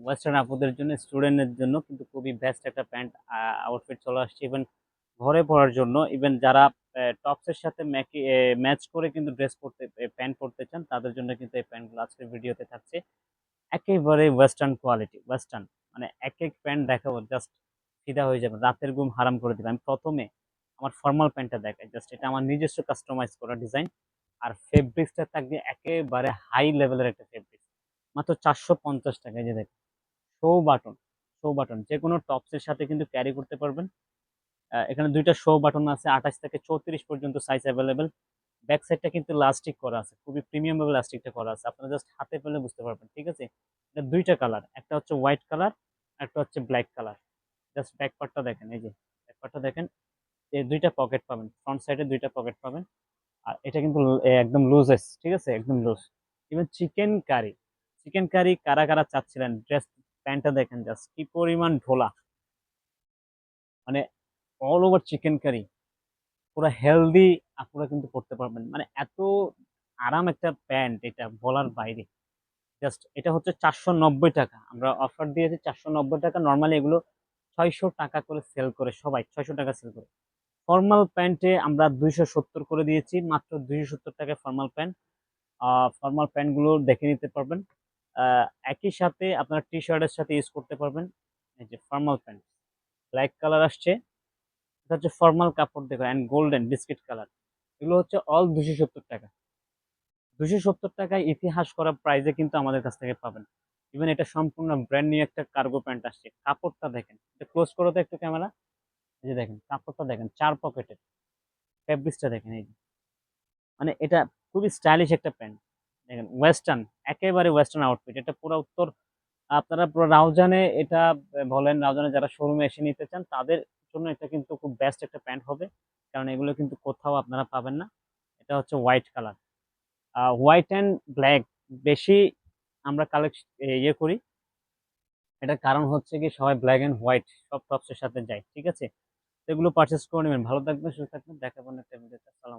Western আপুদের জন্য, স্টুডেন্টের জন্য কিন্তু খুবই বেস্ট একটা প্যান্ট আউটফিট চলে আসছে। ইভেন ঘরে পরার জন্য, ইভেন যারা টপসের সাথে ম্যাচ করে কিন্তু ড্রেস পরতে, প্যান্ট পরতে চান, তাদের জন্য কিন্তু এই প্যান্টগুলো আজকের ভিডিওতে থাকছে। একেবারে ওয়েস্টার্ন কোয়ালিটি, ওয়েস্টার্ন মানে এক এক প্যান্ট দেখাবো, জাস্ট ফিদা হয়ে যাবে, রাতের ঘুম হারাম করে দিবে। আমি প্রথমে আমার ফর্মাল প্যান্টটা দেখাই, জাস্ট এটা আমার নিজস্ব কাস্টমাইজ করা ডিজাইন। আর ফেব্রিক্সটা থাকবে একেবারে হাই লেভেলের একটা ফেব্রিক্স, মাত্র 450 টাকা। এই যে দেখেন, শো বাটন, শো বাটন যে কোনো টপসের সাথে কিন্তু ক্যারি করতে পারবেন। এখানে দুইটা শো বাটন আছে, 28 থেকে 34 পর্যন্ত সাইজ অ্যাভেলেবেল। ব্যাক সাইডটা কিন্তু লাস্টিক করা আছে, খুবই প্রিমিয়াম ভাবে লাস্টিকটা করা আছে, আপনারা জাস্ট হাতে পেলে বুঝতে পারবেন। ঠিক আছে, এটা দুইটা কালার, একটা হচ্ছে হোয়াইট কালার, একটা হচ্ছে ব্ল্যাক কালার। জাস্ট ব্যাক পার্টটা দেখেন, এই যে ব্যাক পার্টটা দেখেন, এই দুইটা পকেট পাবেন, ফ্রন্ট সাইডে দুইটা পকেট পাবেন। আর এটা কিন্তু একদম লুজেস, ঠিক আছে, একদম loose. Even chicken curry, chicken curry কারা কারা চাচ্ছিলেন, ড্রেস প্যান্টটা দেখেন জাস্ট কি পরিমাণ ঢোলা, মানে অল ওভার চিকেন কারি, পুরো হেলদি। আপনারা কিন্তু পড়তে পারবেন, মানে এত আরাম একটা প্যান্ট, এটা বলার বাইরে। জাস্ট এটা হচ্ছে 490 টাকা, আমরা অফার দিয়েছি 490 টাকা। নর্মালি এগুলো 600 টাকা করে সেল করে, সবাই 600 টাকা সেল করে। ফর্মাল প্যান্টে আমরা 270 করে দিয়েছি, মাত্র 270 টাকায় ফর্মাল প্যান্ট। ফর্মাল প্যান্ট গুলো দেখে নিতে পারবেন। একই সাথে আপনার টি শার্টের সাথে ইউজ করতে পারবেন। এই যে ফর্মাল প্যান্ট, ব্ল্যাক কালার আসছে, এটা হচ্ছে ফর্মাল কাপড় দেখো, অ্যান্ড গোল্ডেন বিস্কিট কালার। এগুলো হচ্ছে অল 270 টাকা। 270 টাকায় ইতিহাস করা প্রাইজে কিন্তু আমাদের কাছ থেকে পাবেন। ইভেন এটা সম্পূর্ণ ব্র্যান্ড নিউ একটা কার্গো প্যান্ট আসছে, কাপড়টা দেখেন, এটা ক্লোজ করো তো একটু ক্যামেরা। এই যে দেখেন কাপড়টা দেখেন, 4 পকেটের, ফেব্রিক্সটা দেখেন, এই যে মানে এটা খুবই স্টাইলিশ একটা প্যান্ট। দেখেন ওয়েস্টার্ন, একেবারে ওয়েস্টার্ন আউটফিট, এটা পুরো উত্তর, আপনারা পুরো রাউজানে এটা বলেন, রাউজানে যারা শোরুমে এসে নিতে চান তাদের জন্য এটা কিন্তু খুব বেস্ট একটা প্যান্ট হবে, কারণ এগুলো কিন্তু কোথাও আপনারা পাবেন না। এটা হচ্ছে white colour, white and black বেশি আমরা কালেক্ট ইয়ে করি। এটার কারণ হচ্ছে কি, সবাই ব্ল্যাক এন্ড হোয়াইট সব টপসের সাথে যায়। ঠিক আছে, তো এগুলো পারচেস করে নেবেন। ভালো থাকবেন, সুস্থ থাকবেন, দেখাবেন একটা ভিডিওতে। আসসালামু আলাইকুম।